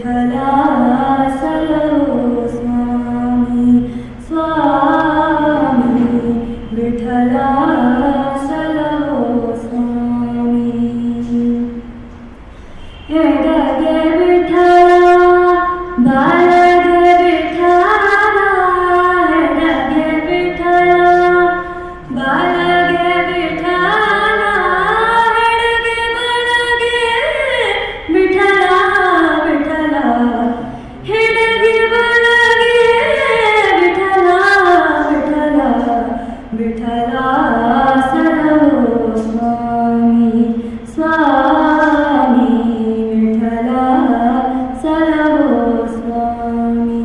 विठला सलहो स्वामी स्वामी विठला सलहो स्वामी ಎಡಗೆ ವಿಠಲ ಬಾಲಗೆ ವಿಠಲ ಎಡಗೆ ವಿಠಲ ಬಾಲಗೆ ವಿಠಲ ಎಡಗೆ ಬಲಗೆ ವಿಠಲ ವಿಠಲ ಎಡಗೆ ಬಲಗೆ ವಿಠಲ ವಿಠಲ ವಿಠಲ ಸಲಹೋ ಸ್ವಾಮಿ ಸ್ವಾಮಿ ವಿಠಲ ಸಲಹೋ ಸ್ವಾಮಿ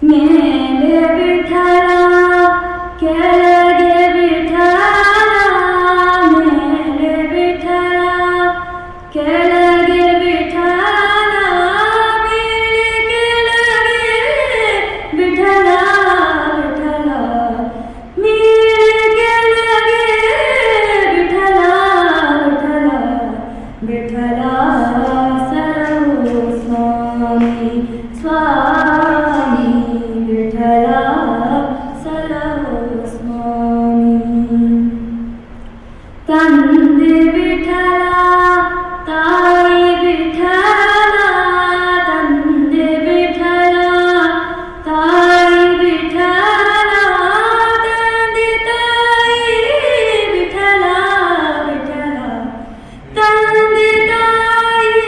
ಮೇಲೆ ವಿಠಲ ಕೆಳಗೆ ವಿಠಲ ಮೇಲೆ ವಿಠಲ ಕೆಳಗೆ ವಿಠಲ ಮೇಲೆ ಕೆಳಗೆ ವಿಠಲ ವಿಠಲ ಮೇಲೆ ಕೆಳಗೆ ವಿಠಲ ವಿಠಲ ವಿಠಲ ಸಲಹೋ ಸ್ವಾಮಿ ಸ್ವಾಮಿ ವಿಠಲ ಸಲಹೋ ಸ್ವಾಮಿ ತಂದೆ ವಿಠಲ ತಾಯಿ ವಿಠಲ ತಂದೆ ವಿಠಲ ತಾಯಿ ವಿಠಲ ತಂದೆ ತಾಯಿ ವಿಠಲ ವಿಠಲ ತಂದೆ ತಾಯಿ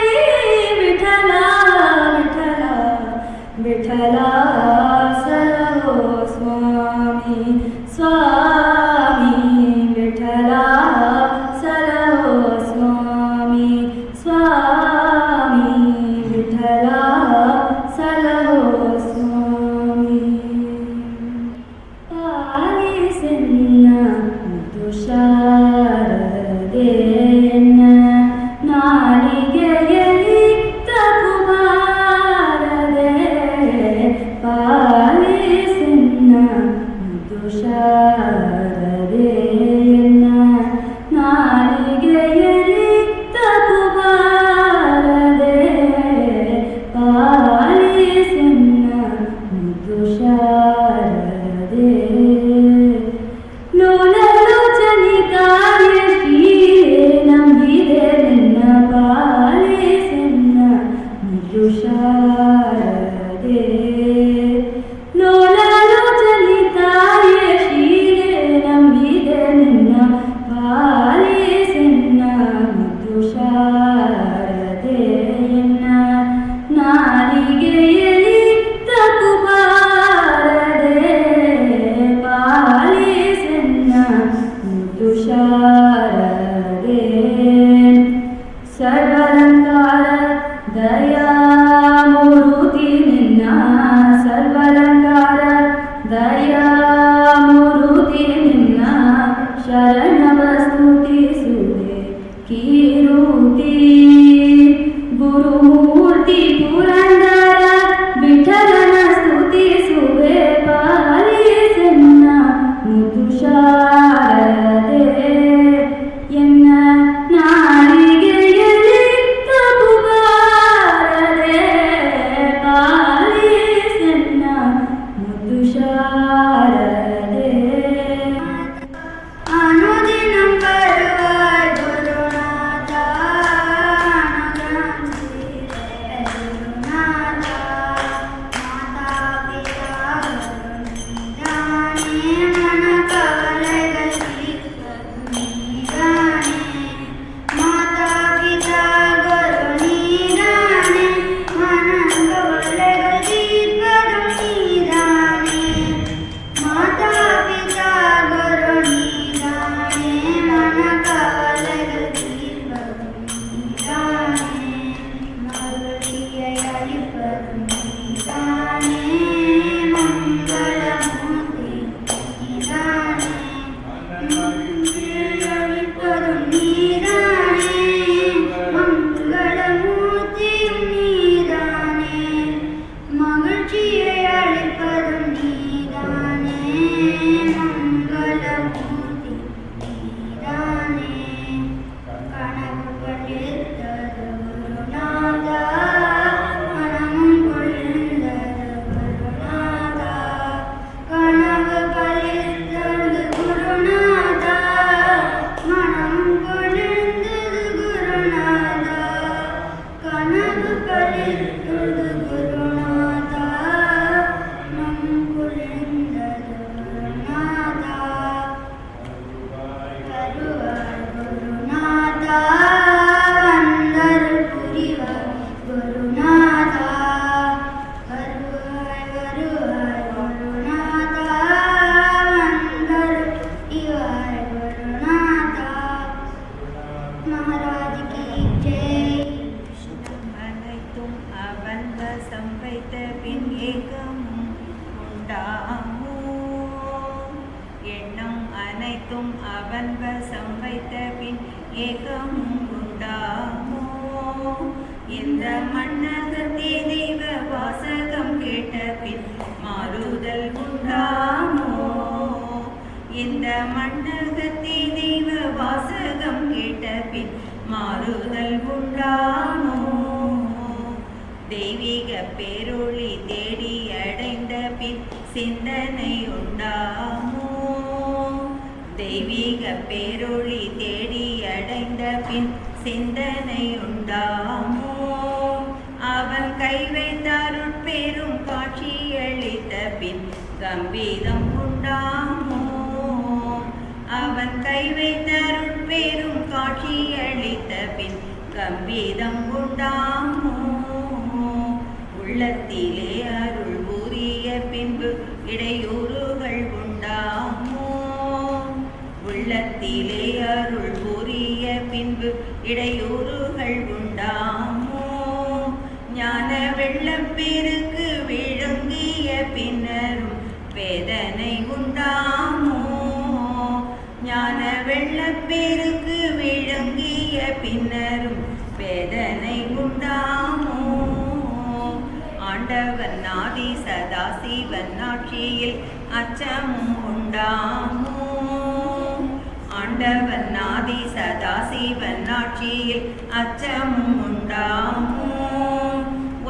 ವಿಠಲ ವಿಠಲ ವಿಠಲ ಸಲಹೋ ಸ್ವಾಮಿ ಸ್ವಾಮಿ ವಿಠಲ ಸಲಹೋ ಸ್ವಾಮಿ ಸ್ವಾಮಿ ವಿಠಲ ಸಲಹೋ ಸ್ವಾಮಿ ಪಾಲಿಸನ್ನ ತುಷಾರದೇನ ನಾಲಿಗೆಯಲ್ಲಿ ತಪು ಬಾರದೆ ಪಾಲಿಸನ್ನ ತುಷಾರದೇನ ನಾಲಿಗೆಯಲ್ಲಿ ತಪು ಬಾರದೆ ಪಾಲಿಸನ್ನ ತುಷಾರದೆ ಲೋಲಲೋಚನಿಕಾಯ ಶ್ರೀಯೇ ನಂಬಿದೆ ನಿನ್ನ ಪಾಲಿಸನ್ನ ತುಷಾರದೆ ಲೋಲಲೋಚನಿಕಾಯ ಶ್ರೀಯೇ ನಂಬಿದೆ ನಿನ್ನ ಪಾಲಿಸನ್ನ ತುಷಾರದೆ ಎನ್ನ ನಾಲಿಗೆಯಲ್ಲಿ ತಪು ಬಾರದೆ ಪಾಲಿಸನ್ನ ತುಷಾರದೆ ಸರ್ವಲಂಕಾರ ದಯಾಮೂರುತಿ ನಿನ್ನ ಸರ್ವಲಂಕಾರ ದಯಾಮೂರುತಿ ನಿನ್ನ ಶರಣವ ಸ್ತುತಿಸುವೆ ಕೀರುತಿ ಗುರುಮೂರ್ತಿ ಪುರಂದರ ವಿಠಲನ ಸ್ತುತಿಸುವೆ ಪಾಲಿಸನ್ನ ತುಷಾರದೆ ಎನ್ನ ನಾಲಿಗೆಯಲ್ಲಿ ತಪು ಬಾರದೆ ಪಾಲಿಸನ್ನ ತುಷಾರದೆ ಅನುದಿನಂ ಬರುವ ಗುರುನಾಥ ஜெய். அனைத்தும் அவன் வசம் வைத்த பின் ஏக்கமும் உண்டாமோ? எண்ணம் அனைத்தும் அவன் வசம் வைத்த பின் ஏக்கமும் உண்டாமோ? இந்த மண்ணகத்தே தெய்வ வாசகம் கேட்ட பின் மாறுதல் உண்டாமோ? இந்த மண்ணகத்தே தெய்வ வாசகம் கேட்ட பின் மாறுதல் உண்டாமோ? தெய்வீக பேரொளி தேடி அடைந்த பின் சிந்தனை உண்டாமோ? தெய்வீக பேரொளி தேடி அடைந்த பின் சிந்தனை உண்டாமோ? அவன் கை வைத்தாருட் பெரும் காட்சியளித்த பின் கம்பீரம் உண்டாமோ? அவன் கை வைத்தாருட் பெரும் காட்சியளித்த பின் கம்பீரம் உண்டாமோ? உள்ளத்திலே அருள் புரிய பின்பு இடையூறுகள் உண்டாமோ? உள்ளத்திலே அருள் புரிய பின்பு இடையூறுகள் உண்டாமோ? ஞான வெள்ளப்பெருக்கு விழுங்கிய பின்னரும் வேதனை உண்டாமோ? ஞான வெள்ளப்பெருக்கு விழுங்கிய பின்னரும் வேதனை உண்டாமோ? ஆண்டவன் ஆதி சதாசிவன் ஆட்சியில் அச்சமும் உண்டாமோ? ஆண்டவன் ஆதி சதாசிவன் ஆட்சியில் அச்சமும் உண்டாமோ?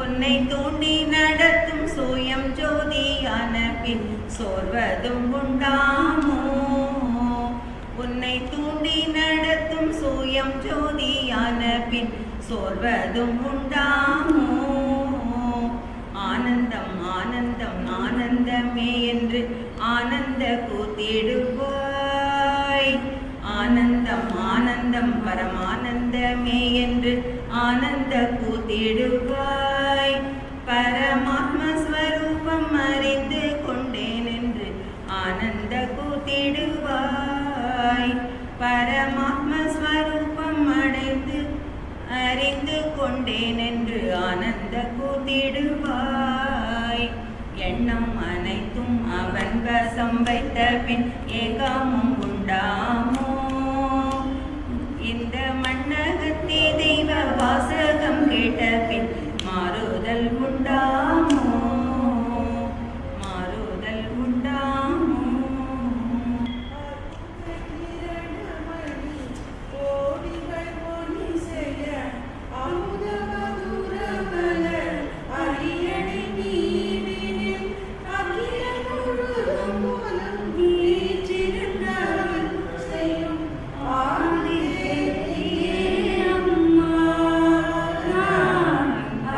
உன்னை தூண்டி நடத்தும் சூயம் ஜோதியான பின் சோர்வதும் உண்டாமோ? உன்னை தூண்டி நடத்தும் சூயம் ஜோதியான பின் சோர்வதும் உண்டாமோ? ஆனந்தம் ஆனந்தம் ஆனந்தமே என்று ஆனந்த கூத்திடுவாய். ஆனந்தம் ஆனந்தம் பரமானந்தமே என்று ஆனந்த கூத்திடுவாய். பரமாத்ம ஸ்வரூபம் அறிந்து கொண்டேன் என்று ஆனந்த கூத்திடுவாய். பரமாத்ம ஸ்வரூபம் அறிந்து கொண்டேன் என்று ஆனந்த கூத்திடுவாய். எண்ணம் அனைத்தும் அவன் வசம் வைத்த பின் ஏகமும் உண்டாமோ? இந்த மண்ணகத்தே தெய்வ வாசகம் கேட்ட பின் மாறுதல் உண்டாமோ? மாறுதல் உண்டாமோ?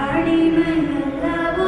அடிமையல்லவோ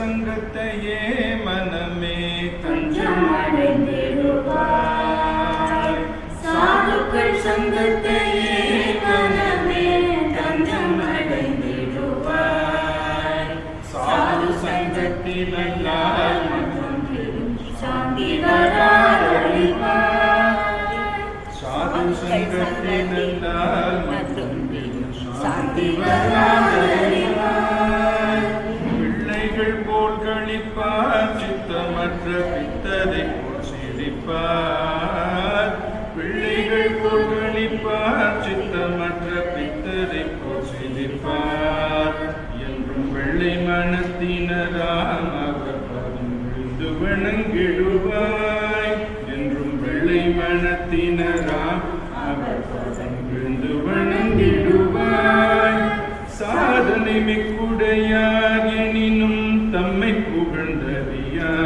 சங்கத்தையே மனமே தஞ்சமடைந்திடுவாய். சாதுக்கள் சங்கத்தையே மனமே தஞ்சமடைந்திடுவாய். சாது சங்கத்தினால் மற்றொன்றிலும் சாந்தி வராதறிவாய். சாது சங்கத்தினால் மற்றொன்றிலும் சாந்தி வராதறிவாய். பிள்ளைகள் போல் கழிப்பார் சித்தமற்ற பித்ததை போல் சிரிப்பார். பிள்ளைகள் போல் கழிப்பார் சித்தமற்ற பித்ததை போல் சிரிப்பார். என்றும் வெள்ளை மனத்தினராம் அவர் பதம் விழுந்து வணங்கிடுவாய். என்றும் வெள்ளை மனத்தினராம் அவர் பதம் விழுந்து வணங்கிடுவாய். சாதனை மிக்குடையார் எனினும் தம்மை புகழ்ந்தறியார்.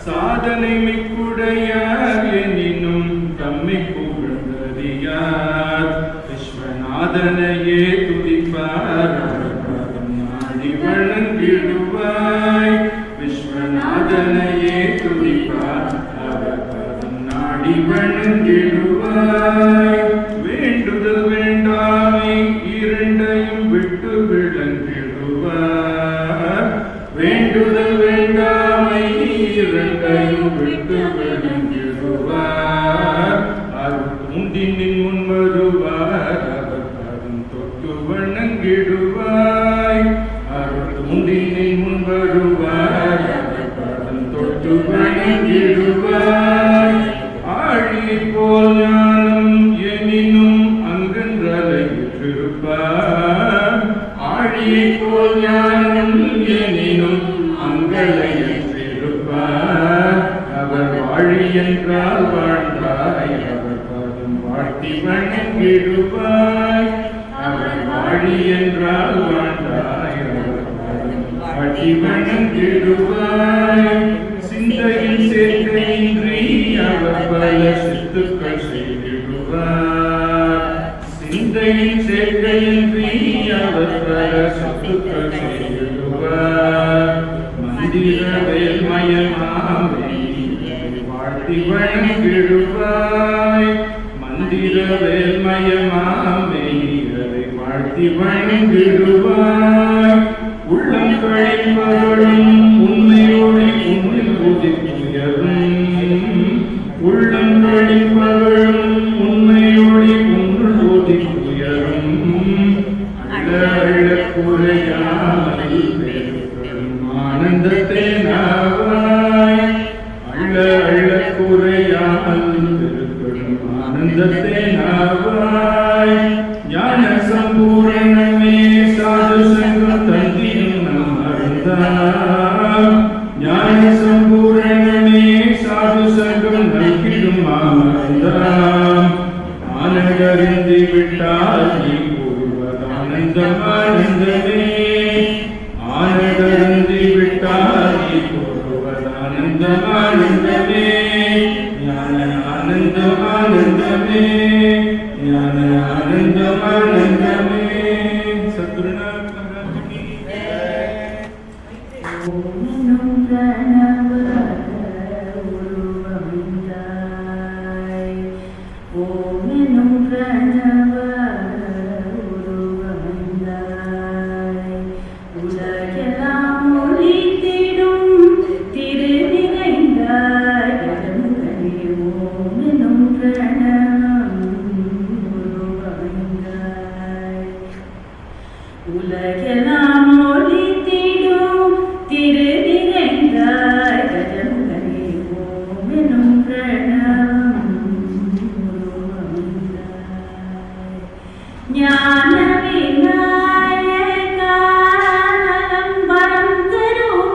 சாதனை மிக்குடையார் எனினும் தம்மை புகழ்ந்தறியார். விஸ்வநாதனையே துதிப்பார் அவர் பதம் நாடி வணங்கிடுவாய். விஸ்வநாதனையே துதிப்பார் அவர் பதம் நாடி வணங்கிடுவாய். வேண்டுதல் வேண்டாமை இரண்டையும் விட்டு விளங்கிடுவார். வேண்டுதல் வேண்டாமை இரண்டையும் விட்டு விளங்கிடுவார். அருள் தூண்டினின் முன் வருவார் அவர் பதம் தொட்டு வணங்கிடுவாய். அருள் தூண்டினின் முன் வருவார் அவர் பதம் தொட்டு வணங்கிடுவாய். ஆழி போல் ஞானம் எனினும் அங்கன்றலையிருப்பார். ஆழியை போல் ஞானம் எனினும் அங்கலையிருப்பார். அவர் வாழி என்றால் வாழ்ந்தாய் அவர் பதம் வாழ்த்தி வணங்கிடுவாய். அவர் வாழி என்றால் வாழ்ந்தாய் அவர் பதம் வாழ்த்தி வணங்கிடுவாய். சிந்தையில் சேர்க்கையின்றி அவர் பல சித்துக்கள் செய்திடுவார். சிந்தையில் சேர்க்கையின்றி அவர் பல சித்துக்கள் செய்திடுவார். மந்திர வேல்மயமாமே வாழ்த்தி வணங்கிடுவாய். மந்திர வேல்மயமாமே வாழ்த்தி வணங்கிடுவாய். உள்ளம் கழிப்பவளும் உண்மையோடு உன்னில் உதித்துயரும். உள்ளம் கழிப்பவளும் உண்மையோடு உன்னுள் உதித்துயரும். அள்ள அள்ள குறையாமல் பெரும் ஆனந்தத்தை நாவாய். அள்ள அள்ள குறையாமல் பெரும் ஆனந்தத்தை நாவாய். ஞான சம்பூரணமே சாது சங்கம் தந்தியும் நம் அருந்தாம். ஞான சம்பூரணமே சாது சங்கம் நல்கிடும் ஆனந்தாம். ஆனந்தறிந்து விட்டால் நீ கூறுவது ஆனந்தம் ஆனந்தமே. ஆனந்தறிந்து விட்டால் நீ கூறுவது ஆனந்தம் ஆனந்தமே. ஞான ஆனந்தம் ஆனந்தமே. ஞான ஆனந்தம் ஆனந்தமே. சத்குருநாத் மகாராஜ் கி ஜெய். ஓமெனும் பிரணவ உருவமைந்தாய். ஓமெனும் பிரணவ உருவமைந்தாய். உலகெல்லாம் ஒளித்திடும் திரு நிறைந்தாய். கடவுளே ஓமெனும் பிரணவம் உருவமைந்தாய். உலகெல்லாம் ஒளித்திடும் திரு நிறைந்தாய். கடவுளே ஓமெனும் பிரணவம் உருவமைந்தாய். ஞான விநாயகா நலம் வரம் தருவாய்.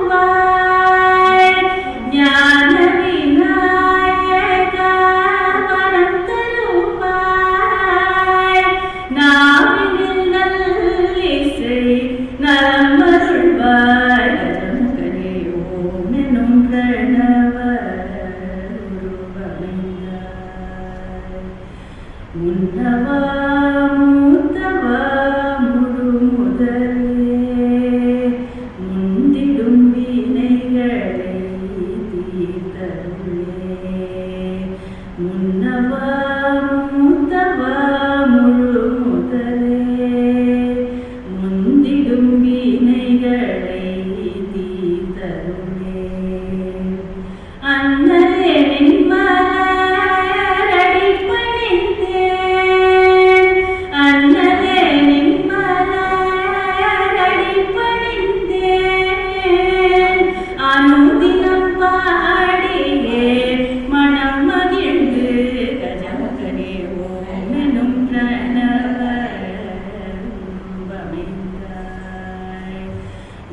ஞான விநாயகா வரம் தருவாய். நாவினில் நல்லிசை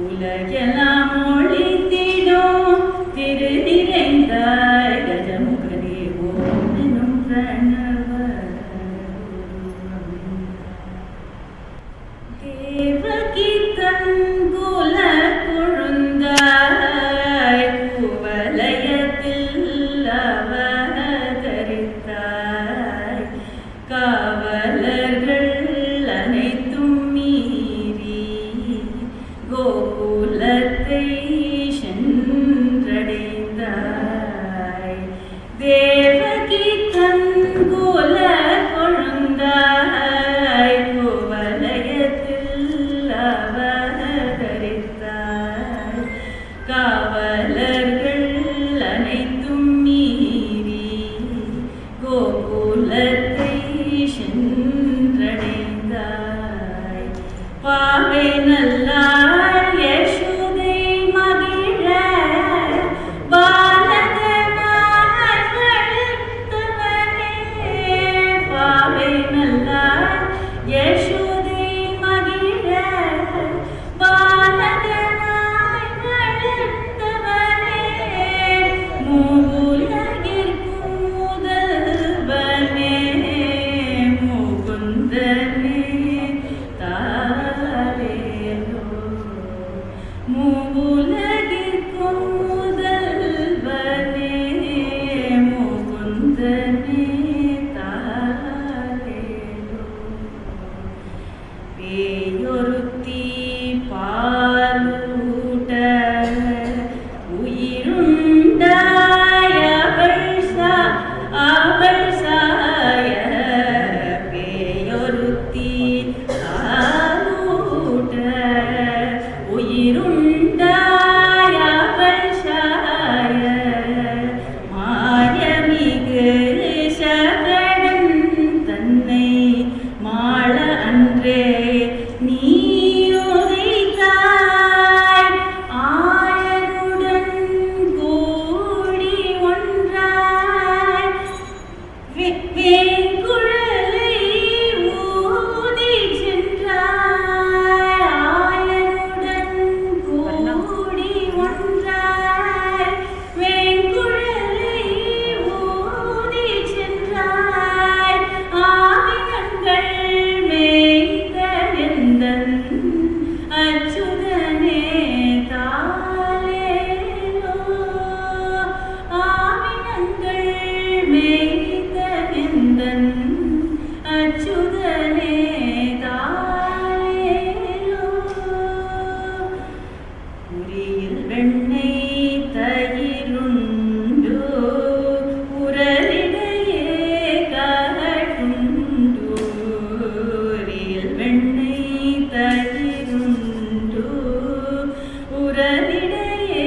உலகெல்லாம் ஒளித்திடும் திரு நிறைந்தாய் கஜமுகனே ஓம் எனும் பிரணவ தேவகி தன் குல கொழுந்தாய் குவலயத்தில் அவதரித்தாய் காவலர்கள் அனைத்தும் மீறி கோகுலத்தை சென்றடைந்தாய் தேவகி தன் குல கொழுந்தாய் குவலயத்தில் அவதரித்தாய் காவலர்கள் அனைத்தும் மீறி கோகுலத்தை சென்றடைந்தாய் பாவை நல்லாள் யசோதை மகிழ பாலகனாய் வளர்த்தவனே பாவை நல்லாள் யசோதை மகிழ பாலகனாய் வளர்த்தவனே மூவுலகிற்கும் முதல்வனே முகுந்தனே தாலேலோ மூவுலகிற்கும் முதல்வனே முகுந்தனே தாலேலோ பேயொருத்தி பாலூட்ட உயிருண்டாய் அவள் சாய பேயொருத்தி பாலூட்ட உயிருண்டாய் அவள் சாய மாயமிகு சகடன் தன்னை மாள அன்றே நீ உதைத்தாய் ஆயருடன் கூடி ஒன்றாய் வேங்குழலை ஊதி சென்றாய் ஆயருடன் கூடி ஒன்றாய் வேங்குழலை ஊதி சென்றாய் ஆவினங்கள் மேய்த்த எந்தன் அச்சுதனே தாலேலோ ஆவினங்கள் மேய்த்த எந்தன் அச்சுதனே தாலேலோ உரியில் வெண்ணெய் தயிருண்டு உரலிடையே காட்டுண்டு உரியில் வெண்ணெய் தயிருண்டு உரலிடையே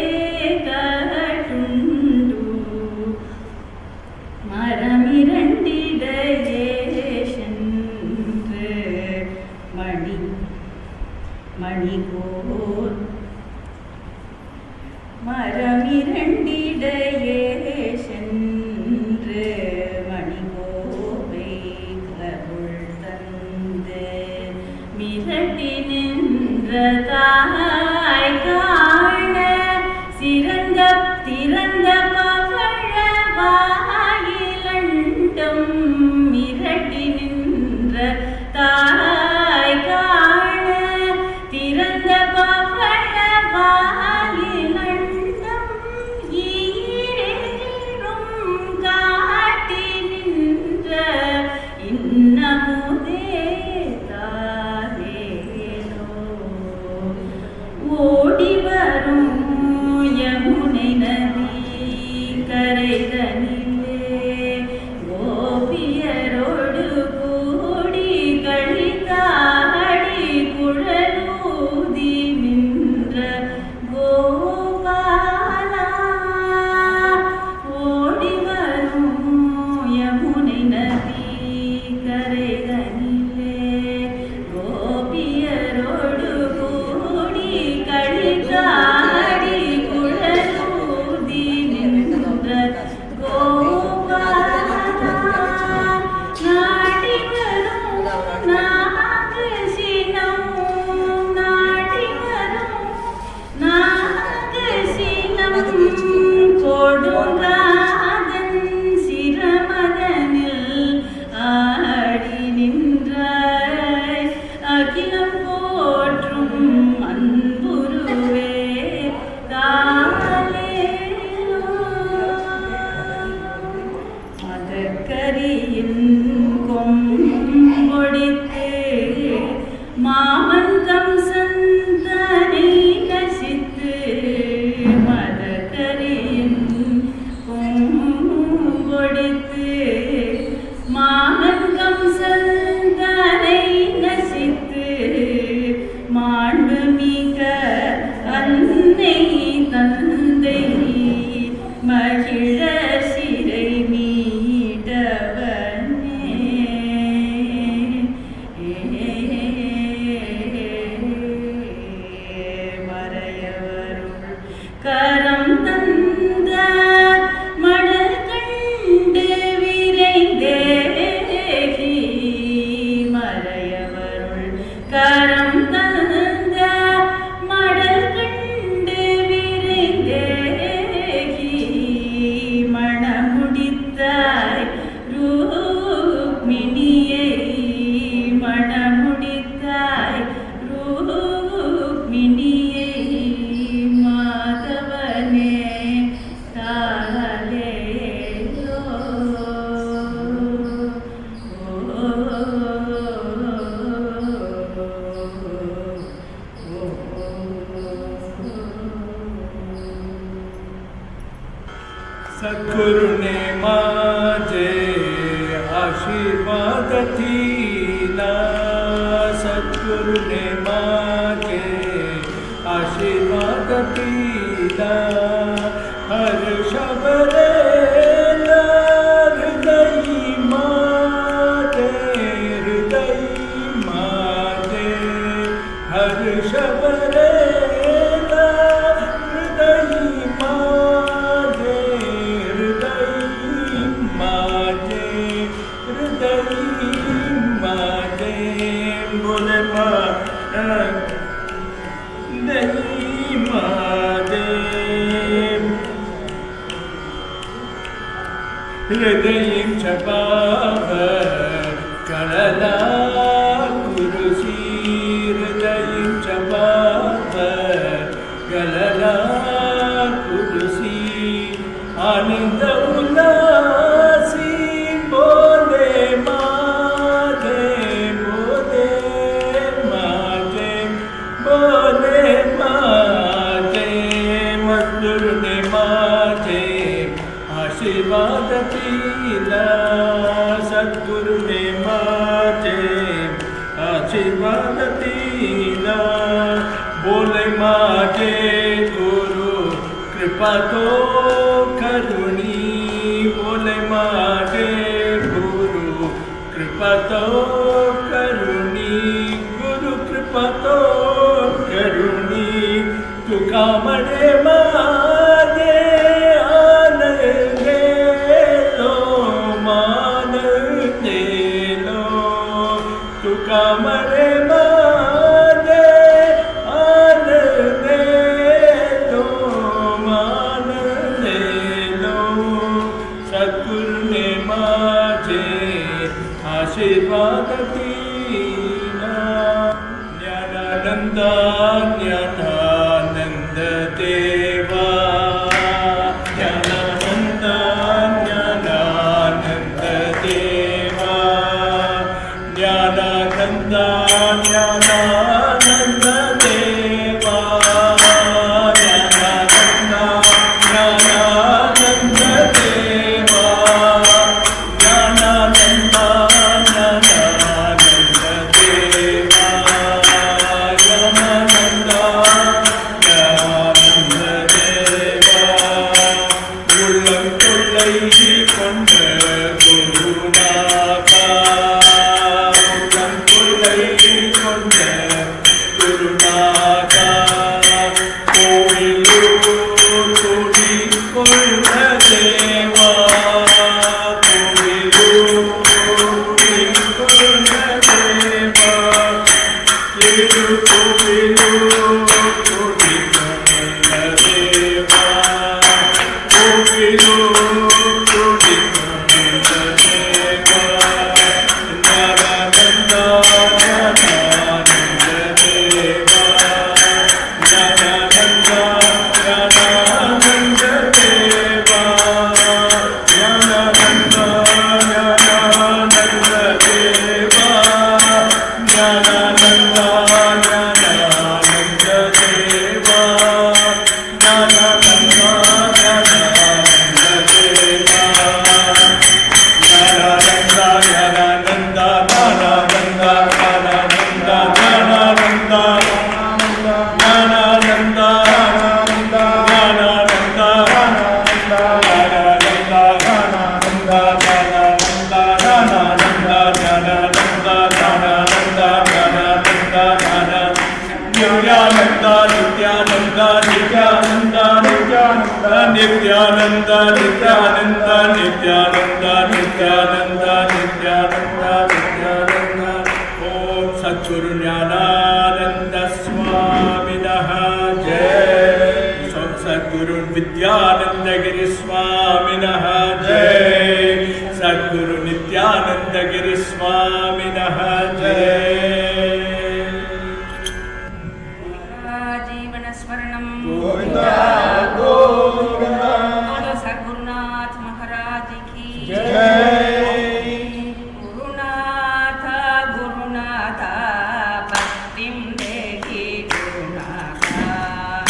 காட்டுண்டு மரமிரண்டிடையே சென்று மணிகோர் மரமிரண்டிடையே சென்று மணிகோவை கருள் தந்து மிரட்டி நின்ற தாய் காண திறந்த பவழ வாயிலண்டம் மிரட்டி நின்ற தாய் காண திறந்த பவழ வாயிலண்டம் ஈரேறும் காட்டி நின்ற இன்னமுதே தாலேலோ ஓடிவ மாண்புமிக அன்னை தந்தை மகிழ சிறை மீட்டவனே மறையவருள் கரம் தந்த மணல் கண்டு விரைந்தேகி மறையவருள் கரம் தந்த மணல் கண்டு விரைந்தேகி மணமுடித்தாய் ரூக்மிணியை மணமுடித்தாய் ரூக்மிணியை மாதவனே தாலேலோ सद्गुरु ने माझे आशीर्वाद दिला सद्गुरु ने माझे आशीर्वाद दिला हर्ष भरेला हृदय माझे हर्ष भरेला हृदय हृदयं चपाव कलला कुरुसी हृदयं चपाव कलला कुरुसी आनंद उल्लासी बोले मागे मजदूर ने माजे आशीर्वाद दिला सद्गुरु ने माझे आशीर्वाद दिला बोले माझे गुरु कृपा तो करुणी बोले माझे गुरु कृपा तो करुणी गुरु कृपा तो करुणी तुका मणे माझे मरे माने आन दे लो मान दे लो सद्गुरु ने माझे आशीर्वाद दिला ज्ञानानंद ज्ञानानंद देवा ज्ञानानंद ज्ञानानंद देवा ज्ञानानंद ज्ञानानंद देवा ज्ञानानंद ज्ञानानंद देवा ज्ञानानंद ज्ञानानंद देवा ज्ञानानंद नित्यानंद नित्यानंद नित्यानंद नित्यानंद नित्यानंद नित्यानंद नित्यानंद नित्यानंद नित्यानंद नित्यानंद ओम सद्गुरु ज्ञानानंद स्वामिनः जय सद्गुरु विद्यानंद गिरि स्वामिनः जय सद्गुरु नित्यानंद गिरि स्वामिनः जय जीवन स्मरणं गोविंदा गोविंदा बोलो सद्गुरुनाथ महाराज की जय गुरुनाथ गुरुनाथ भक्तिं देहि गुरुनाथ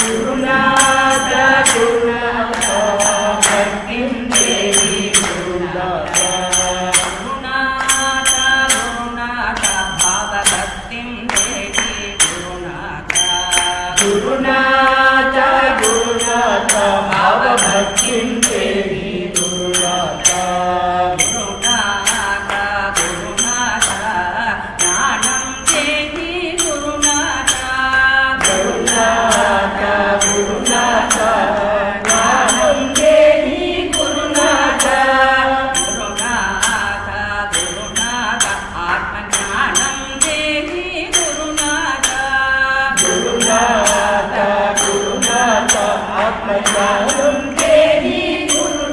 गुरुनाथ गुरुनाथ भक्तिं देहि गुरुनाथ गुरुनाथ गुरुनाथ भाव भक्तिं देहि गुरुनाथ गुरुनाथ गुरुनाथ भाव भक्तिं देहि गुरुनाथ गुरुनाथ गुरुनाथ ज्ञानं देहि गुरुनाथ गुरुनाथ गुरुनाथ ज्ञानं देहि गुरुनाथ गुरुनाथ गुरुनाथ आत्मज्ञानं देहि गुरुनाथ गुरुनाथ गुरुनाथ आत्मज्ञानं देहि गुरुनाथ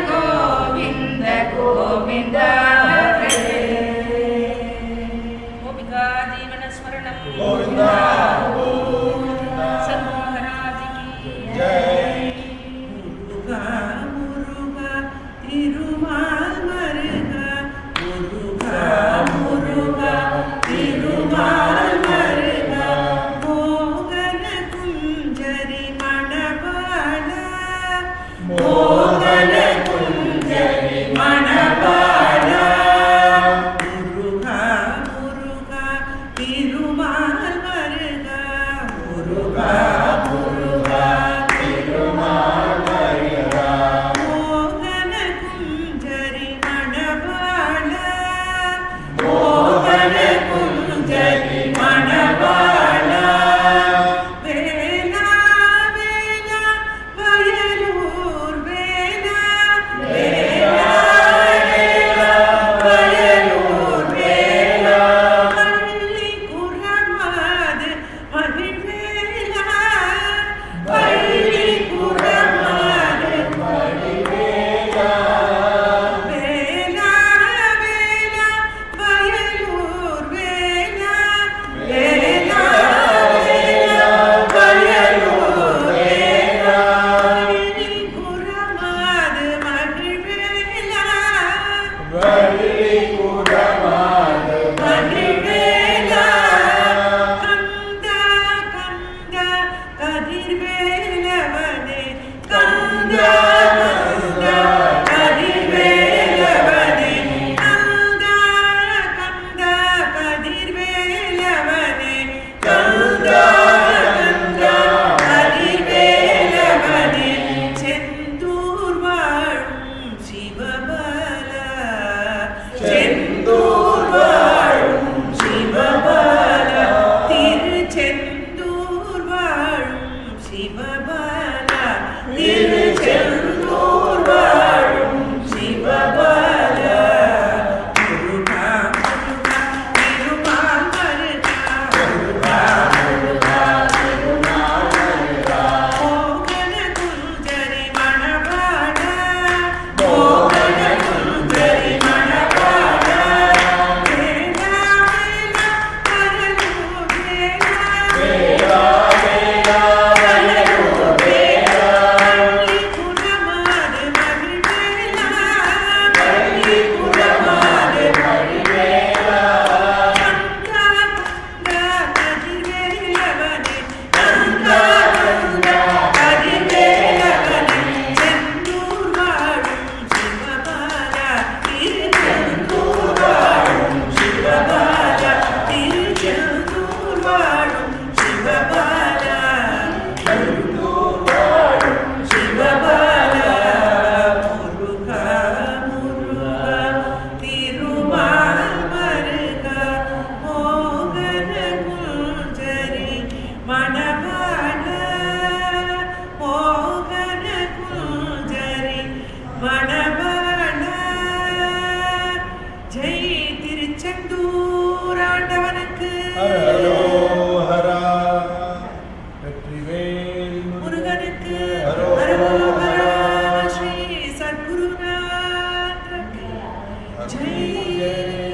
கோவிந்த கோவிந்த ஹரே. கோபிகா ஜீவன ஸ்மரணம் கோவிந்தா சர்வமகாராஜ் கி ஜெய். முருகா முருகா திருமால் மருகா முருகா முருகா திருமால் மருகா மோகன குஞ்சரி மணவாள மோகன குஞ்சரி மணவாள முருகா முருகா திருமால் மருகா முருகா முருகா திருமால் மருகா மோகன குஞ்சரி மணவாள மோகன குஞ்சரி மணவாள வேலா வேலா வயலூர் வேலா வேலா வேலா வயலூர் வேலா பள்ளி குறமாது மகிழ்வேலா பள்ளி குறமாது மணிவேலா வேலா வேலா வயலூர் வேலா வேலா வேலா வயலூர் வேலா பள்ளி குறமாது மகிழ்வேலா வள்ளி குடமாது மகிழ்வேலா கந்தா கந்தா கதிர்வேலவனே கந்தா கந்தா கதிர்வேலவனே கந்தா கந்தா கதிர்வேலவனே கந்தா கந்தா கதிர்வேலவனே செந்தூர் வாழும் சிவபாலா செந்தூர் வாழும் சிவபாலா திருச்செந்தூர் வாழும் சிவபாலா திருச்செந்தூர் வாழும் சிவபாலா முருகா முருகா திருமால் மருகா முருகா முருகா திருமால் மருகா மோகன குஞ்சரி மணவாள மோகன குஞ்சரி மணவாள வேலா வேலா வயலூர் வேலா வேலா வேலா வயலூர் வேலா பள்ளி குறமாது மகிழ்வேலா பள்ளி குடமாது மணிவேலா கந்தா கந்தா கதிர்வேலவனே கந்தா கந்தா கதிர்வேலவனே செந்தூர் வாழும் சிவபாலா திருச்செந்தூர் வாழும் சிவபாலா திருச்செந்தூர் வாழும் சிவபாலா செந்தூர் வாழும் சிவபாலா முருகா முருகா திருமால் மருகா மோகன குஞ்சரி மணவாள மோகன குஞ்சரி மணவாள ஜெய் திருச்செந்தூர் ஆண்டவனுக்கு ஹரோஹரா வெற்றிவேல் முருகனுக்கு ஹரோஹரா. ஹரோஹரா ஸ்ரீ சத்குருநாதருக்கு ஜெய்